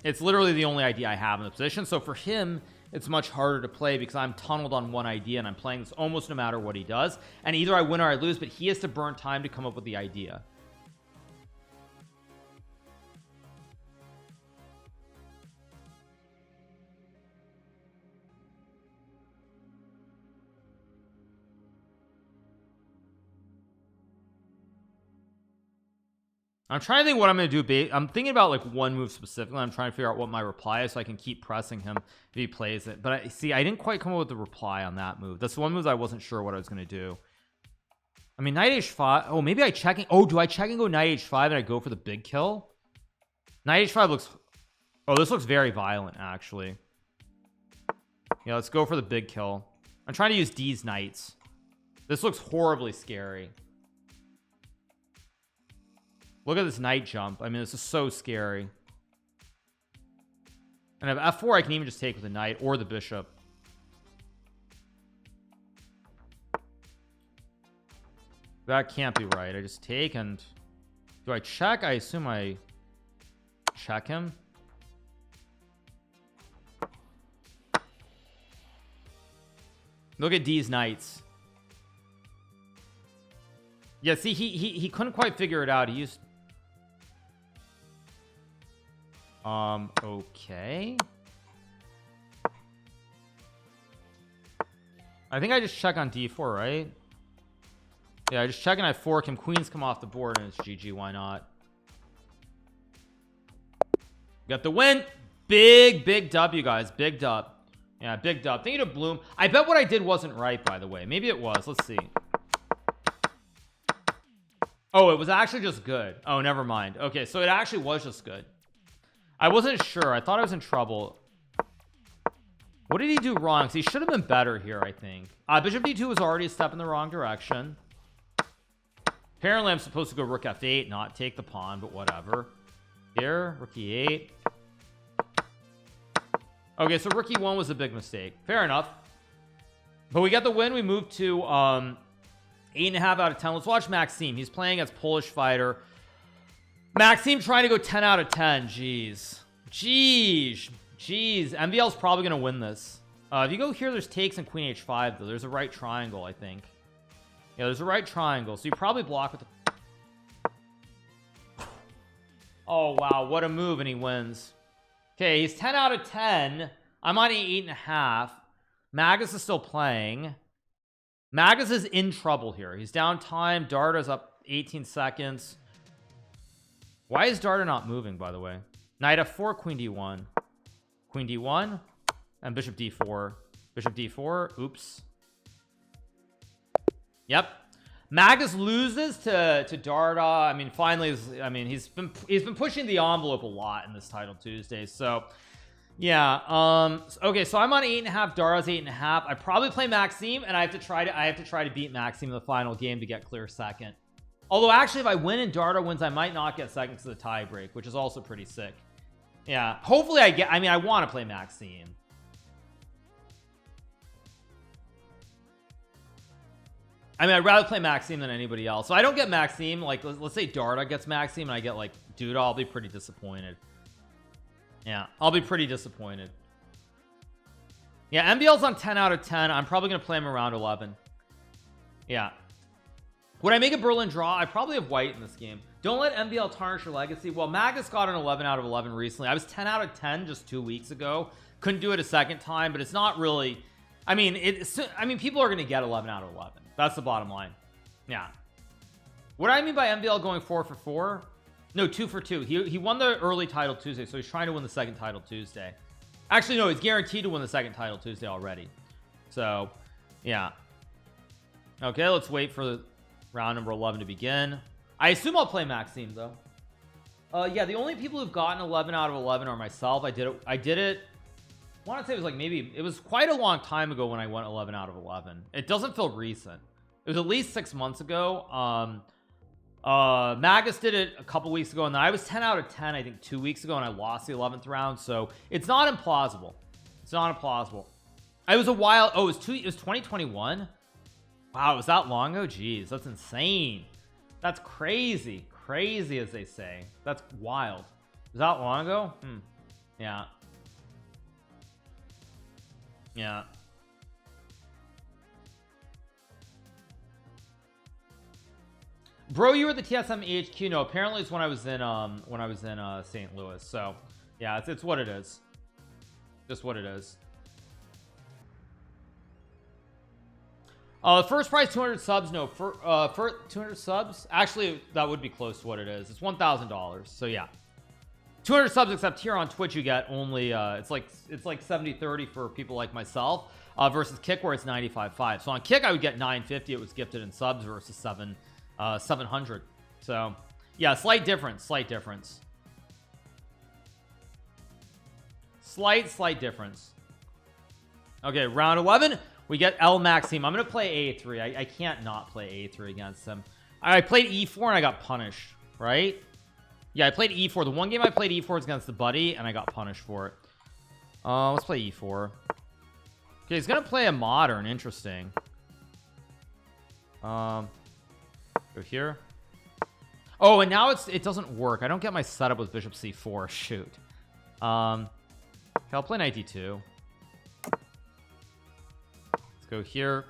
It's literally the only idea I have in the position. So for him, it's much harder to play because I'm tunneled on one idea and I'm playing this almost no matter what he does. And either I win or I lose, but he has to burn time to come up with the idea. I'm trying to think what I'm going to do. I'm thinking about like one move specifically. I'm trying to figure out what my reply is so I can keep pressing him if he plays it. But I didn't quite come up with the reply on that move. That's the one move I wasn't sure what I was going to do. I mean, knight h5. Oh, maybe I check. Oh, do I check and go knight h5 and I go for the big kill? Knight h5 looks. Oh, this looks very violent, actually. Yeah, let's go for the big kill. I'm trying to use D's knights. This looks horribly scary. Look at this knight jump. I mean, this is so scary. And if f4, I can even just take with the knight or the bishop. That can't be right. I just take and... Do I check? I assume I check him. Look at D's knights. Yeah, see, he couldn't quite figure it out. He used... Okay. I think I just check on d4, right? Yeah, I just check and I fork him. Queens come off the board and it's GG. Why not? Got the win. Big W, guys. Big dub. Yeah, big dub. Thank you to Bloom. I bet what I did wasn't right, by the way. Maybe it was. Let's see. Oh, it was actually just good. Oh, never mind. Okay, so it actually was just good. I wasn't sure. I thought I was in trouble. What did he do wrong? 'Cause he should have been better here, I think. Bishop d2 was already a step in the wrong direction. Apparently, I'm supposed to go rook f8, not take the pawn, but whatever. Here, rook e8. Okay, so rook e1 was a big mistake. Fair enough. But we got the win. We moved to 8.5 out of 10. Let's watch Maxime. He's playing as Polish fighter. Maxime trying to go 10 out of 10. Jeez. MVL's probably going to win this. If you go here, there's takes and queen h5, though. There's a right triangle, I think. Yeah, there's a right triangle. So you probably block with the... Oh, wow. What a move, and he wins. Okay, he's 10 out of 10. I'm on 8.5. Magus is still playing. Magus is in trouble here. He's down time. Darda's up 18 seconds. Why is Darda not moving, by the way? Knight f4, queen d1. Queen d1. And bishop d4. Bishop d4. Oops. Yep. Magus loses to Darda. I mean, finally, he's been pushing the envelope a lot in this Title Tuesday. So, yeah. Okay, so I'm on 8.5. Darda's 8.5. I probably play Maxime, and I have to try to beat Maxime in the final game to get clear second. Although, actually, if I win and Darda wins, I might not get second to the tie break, which is also pretty sick. Yeah. Hopefully, I want to play Maxime. I mean, I'd rather play Maxime than anybody else. So I don't get Maxime. Like, let's say Darda gets Maxime and I get, like, Duda. I'll be pretty disappointed. Yeah, I'll be pretty disappointed. Yeah, MBL's on 10 out of 10. I'm probably going to play him around 11. Yeah. Would I make a Berlin draw? I probably have white in this game. Don't let MBL tarnish your legacy. Well, Magus got an 11 out of 11 recently. I was 10 out of 10 just 2 weeks ago. Couldn't do it a second time, but it's not really, I mean, people are going to get 11 out of 11. That's the bottom line. Yeah. What I mean by MBL going 4 for 4, no, 2 for 2. He won the early title Tuesday, so he's trying to win the second title Tuesday. Actually, no, he's guaranteed to win the second title Tuesday already. So, yeah. Okay, let's wait for round number 11 to begin. I assume I'll play Maxime though. Yeah, the only people who've gotten 11 out of 11 are myself. I did it. I want to say it was like, maybe it was quite a long time ago when I went 11 out of 11. It doesn't feel recent. It was at least 6 months ago. Magus did it a couple weeks ago, and then I was 10 out of 10 I think 2 weeks ago, and I lost the 11th round. So it's not implausible. It's not implausible. It was a while. Oh, it was 2021. Wow, it was that long ago. Jeez, that's insane. That's crazy. Crazy, as they say. That's wild. Was that long ago? Yeah. Yeah. Bro, you were the TSM HQ. No, apparently it's when I was in St. Louis. So yeah, it's what it is. Just what it is. First prize 200 subs. No, for 200 subs, actually that would be close to what it is. It's $1,000. So yeah, 200 subs, except here on Twitch you get only it's like 70-30 for people like myself, versus Kick where it's 95-5. So on Kick I would get 950. It was gifted in subs versus 700. So yeah, slight difference. Slight difference. Okay, round 11. We get L Maxime. I'm going to play A3. I can't not play A3 against him. I played E4 and I got punished, right? Yeah, I played E4. The one game I played E4 was against the buddy and I got punished for it. Let's play E4. Okay, he's going to play a modern. Interesting. Go here. Oh, and now it doesn't work. I don't get my setup with Bishop C4. Shoot. Okay, I'll play Knight D2. Go here.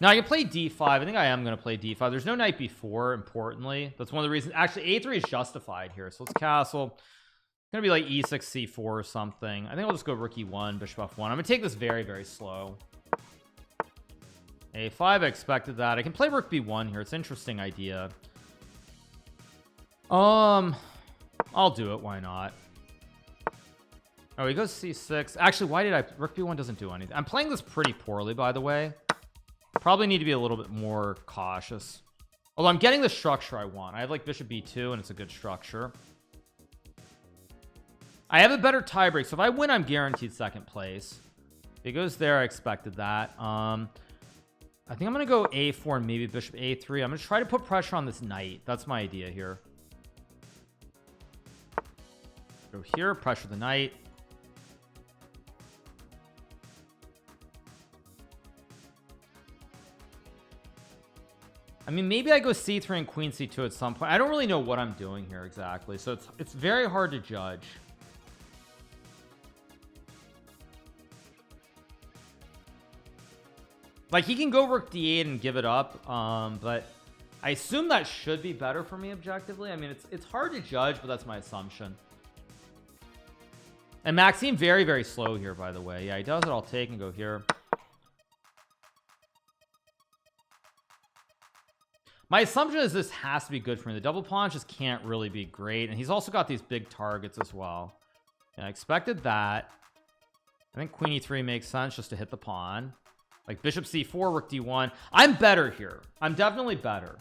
Now I can play D5. I think I am going to play D5. There's no knight B4, importantly. That's one of the reasons. Actually, A3 is justified here. So let's castle. It's going to be like E6, C4 or something. I think I'll just go rook E1, bishop F1. I'm going to take this very, very slow. A5, I expected that. I can play rook B1 here. It's an interesting idea. I'll do it. Why not? Oh, he goes C6. Actually, why did rook B1 doesn't do anything. I'm playing this pretty poorly, by the way. Probably need to be a little bit more cautious. Although I'm getting the structure I want. I have like bishop B2 and it's a good structure. I have a better tiebreak, so if I win I'm guaranteed second place. If he goes there, I expected that. I think I'm gonna go A4 and maybe bishop A3. I'm gonna try to put pressure on this knight. That's my idea here. Go here, pressure the knight. I mean, maybe I go C3 and queen C2 at some point. I don't really know what I'm doing here exactly, so it's very hard to judge. Like, he can go rook D8 and give it up, but I assume that should be better for me objectively. I mean, it's hard to judge, but that's my assumption. And Maxime very, very slow here, by the way. Yeah, he does it. I'll take and go here. My assumption is this has to be good for me. The double pawn just can't really be great. And he's also got these big targets as well. And I expected that. I think queen E3 makes sense just to hit the pawn. Like bishop C4, rook D1. I'm better here. I'm definitely better.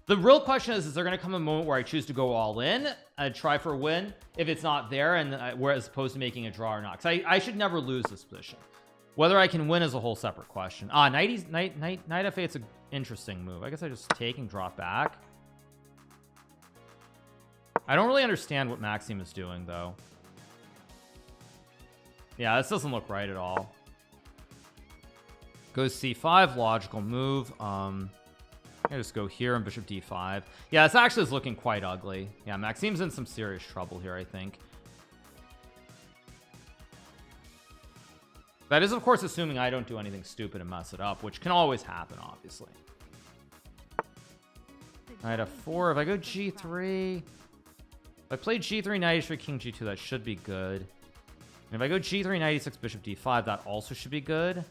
The real question is there going to come a moment where I choose to go all in and try for a win if it's not there, and whereas opposed to making a draw or not? Because I should never lose this position. Whether I can win is a whole separate question. Knight F8 is an interesting move. I guess I just take and drop back. I don't really understand what Maxime is doing, though. Yeah, this doesn't look right at all. Goes C5, logical move. I just go here and bishop D5. Yeah, this actually is looking quite ugly. Yeah, Maxime's in some serious trouble here, I think. That is, of course, assuming I don't do anything stupid and mess it up, which can always happen, obviously. Knight f4. If I go g3, if I play g3, knight h3, king g2, that should be good. And if I go g3, knight e6, bishop d5, that also should be good.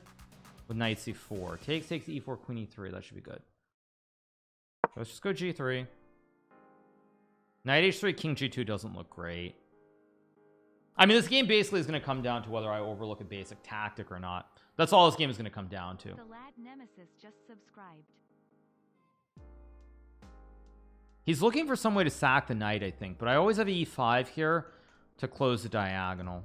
With knight c4. Takes e4, queen e3, that should be good. Let's just go g3. Knight h3, king g2 doesn't look great. I mean, this game basically is going to come down to whether I overlook a basic tactic or not. That's all this game is going to come down to. The lad Nemesis just subscribed. He's looking for some way to sack the knight, I think, but I always have e5 here to close the diagonal.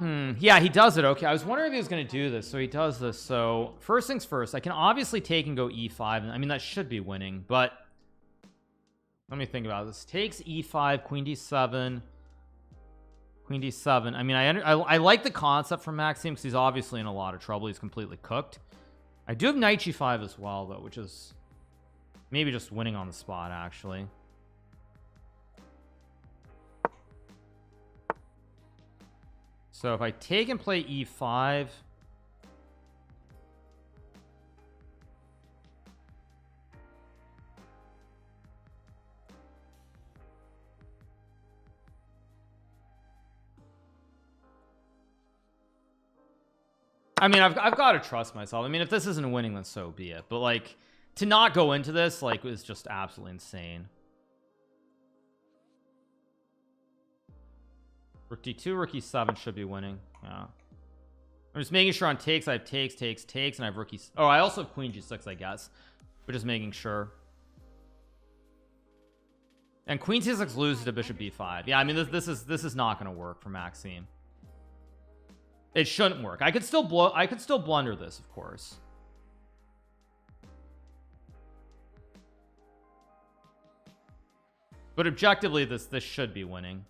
Yeah, he does it. Okay, I was wondering if he was going to do this. So he does this. So first things first, I can obviously take and go e5. I mean, that should be winning, but let me think about this. Takes e5, queen d7, queen d7. I mean, I like the concept from Maxime because he's obviously in a lot of trouble. He's completely cooked. I do have knight g5 as well, though, which is maybe just winning on the spot, actually. So if I take and play e5, I mean, I've got to trust myself. I mean, if this isn't winning, then so be it. But like, to not go into this, like, is just absolutely insane. Rook d2, rook e7 should be winning. Yeah. I'm just making sure on takes. I have takes, and I have rook e. Oh, I also have queen g6, I guess. But just making sure. And queen c6 loses to bishop b5. Yeah, I mean, this is not going to work for Maxime. It shouldn't work. I could still blunder this, of course. But objectively, this should be winning.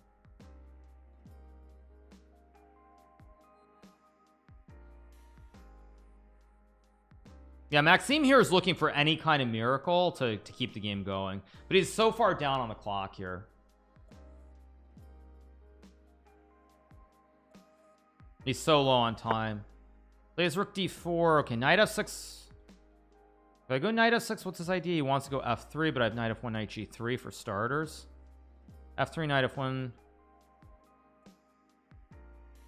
Yeah, Maxime here is looking for any kind of miracle to keep the game going, but he's so far down on the clock here. He's so low on time. Plays rook d4. Okay, knight f6. If I go knight f6, what's his idea? He wants to go f3, but I have knight f1, knight g3 for starters. F3, knight f1.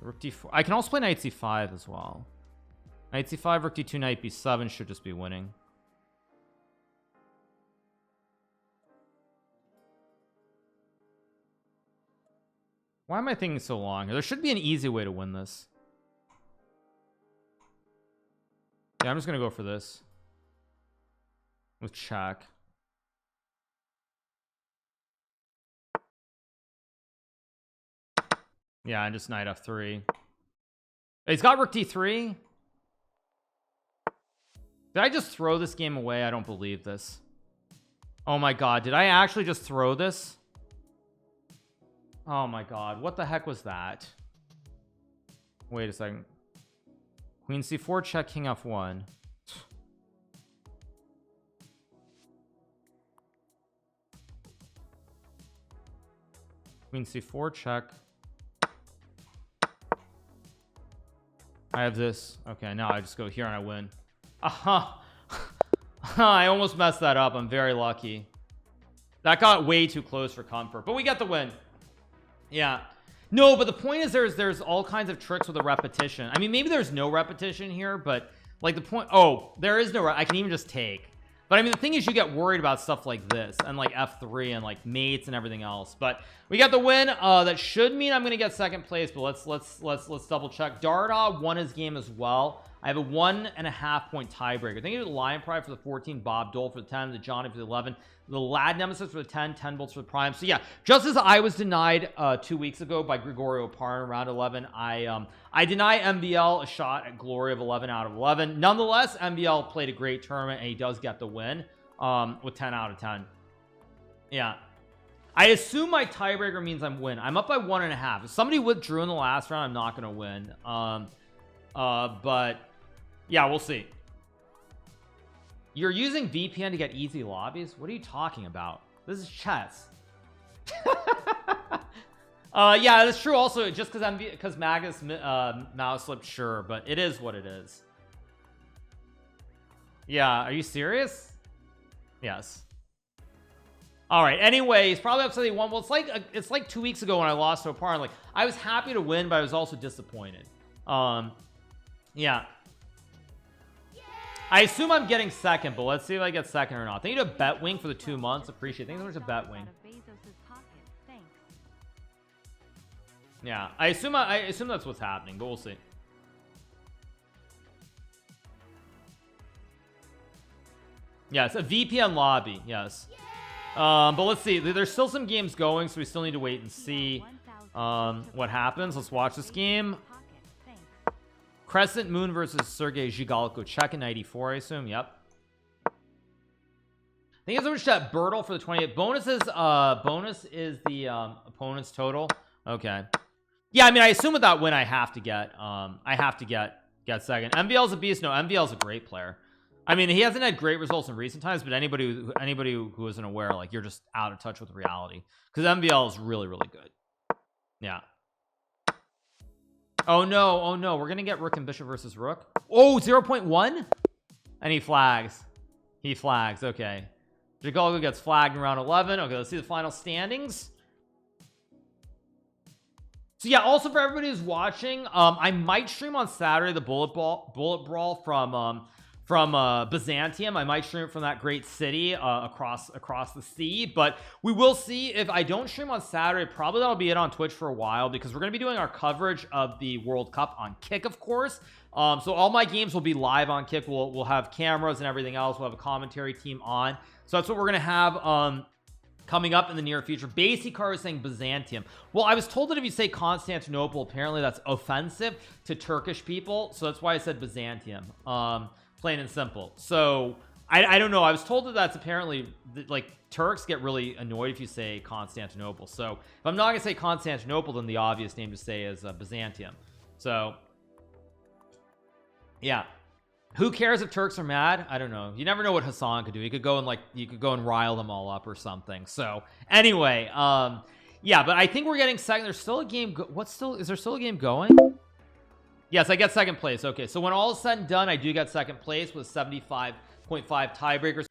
Rook d4. I can also play knight c5 as well. Knight c5, rook d2, knight b7 should just be winning. Why am I thinking so long? There should be an easy way to win this. Yeah, I'm just gonna go for this with check. Yeah, and just knight f3. He's got rook d3. Did I just throw this game away? I don't believe this. Oh my god, did I actually just throw this? Oh my god, what the heck was that? Wait a second. Queen c4 check, king f1. Queen c4 check. I have this. Okay, now I just go here and I win. Aha. I almost messed that up. I'm very lucky. That got way too close for comfort, but we got the win. Yeah. No, but the point is there's all kinds of tricks with a repetition. I mean, maybe there's no repetition here, but like the point, oh, there is no, I can even just take. But I mean, the thing is you get worried about stuff like this and like f3 and like mates and everything else. But we got the win. That should mean I'm going to get second place, but let's double check. Darda won his game as well. I have a 1.5 point tiebreaker. Thank you to Lion Pride for the 14, Bob Dole for the 10, the Johnny for the 11, the Lad Nemesis for the 10, 10 bolts for the Prime. So yeah, just as I was denied 2 weeks ago by Gregorio Parn around 11, I deny MBL a shot at glory of 11 out of 11. Nonetheless, MBL played a great tournament and he does get the win with 10 out of 10. Yeah. I assume my tiebreaker means I'm win. I'm up by 1.5. If somebody withdrew in the last round, I'm not going to win. But yeah, we'll see. You're using VPN to get easy lobbies? What are you talking about? This is chess. Yeah, that's true. Also, just because Magus mouse slipped, sure, but it is what it is. Yeah, are you serious? Yes. All right. Anyways, probably upset he won. Well, it's like 2 weeks ago when I lost to a par. Like, I was happy to win, but I was also disappointed. Yeah. I assume I'm getting second, but let's see if I get second or not. Thank you to Betwing for the 2 months. Appreciate it. Thank you so much to Betwing. Yeah, I assume that's what's happening, but we'll see. Yes, a VPN lobby. Yes. But let's see. There's still some games going, so we still need to wait and see what happens. Let's watch this game. Crescent Moon versus Sergei Zhigalko. Check in 94, I assume. Yep. Thank you so much to Bertle for the 28 bonuses. Bonus is the opponent's total. Okay. Yeah, I mean, I assume with that win, I have to get second. MVL's a beast. No, MVL's a great player. I mean, he hasn't had great results in recent times, but anybody who isn't aware, like, you're just out of touch with reality, because MVL is really, really good. Yeah. Oh no, we're gonna get Rook and Bishop versus Rook. Oh, 0.1, and he flags. Okay, Zhigalko gets flagged in round 11. Okay, let's see the final standings. So yeah, also for everybody who's watching, I might stream on Saturday the bullet brawl from Byzantium. I might stream it from that great city across the sea, but we will see. If I don't stream on Saturday, probably that'll be it on Twitch for a while, because we're going to be doing our coverage of the World Cup on Kick, of course. So all my games will be live on Kick. We'll have cameras and everything else. We'll have a commentary team on, so that's what we're going to have coming up in the near future. Hikaru is saying Byzantium. Well, I was told that if you say Constantinople, apparently that's offensive to Turkish people, so that's why I said Byzantium. Plain and simple. So I don't know. I was told that that's apparently, like, Turks get really annoyed if you say Constantinople. So if I'm not gonna say Constantinople, then the obvious name to say is Byzantium. So yeah, who cares if Turks are mad? I don't know. You never know what Hassan could do. He could go and rile them all up or something. So anyway, yeah, but I think we're getting second. There's still a game. Is there still a game going? Yes, I get second place. Okay, so when all is said and done, I do get second place with 75.5 tiebreakers.